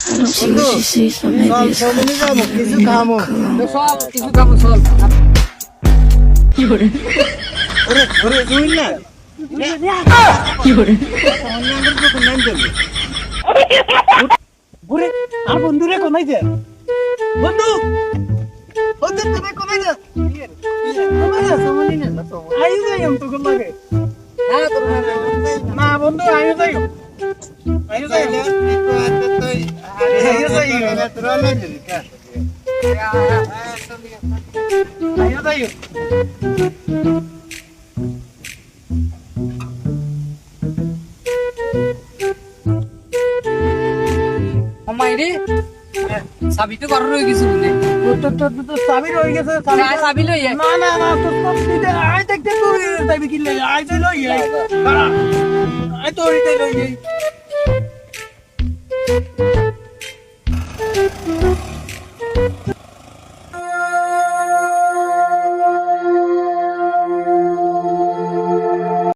I don't see what she sees, but maybe it's চল চলে যাবো কিছু খামো সব কিছু কাম চল কি করে ওরে ওরে তুই না কি করে অন্যান্য যখন নাম দেবে ওরে আর বন্ধুরে কোনাই যা বন্ধু বন্ধু তুমি কোনাই যা কোনাই যা সামনে না তো আই যাই हम तो কোন লাগে না বন্ধু আই যাই আই যাই না তো আতে তুই আই যাই না তোর না দিলি কা আই যাই আমাইরে সাবি তো করার হয়ে গেছে বলে তো চাবি রয়ে গেছে সাবি লই না না না তো দিতে আই দেখতে তুই চাবি কি লই আই তো লই আই তো লই যাই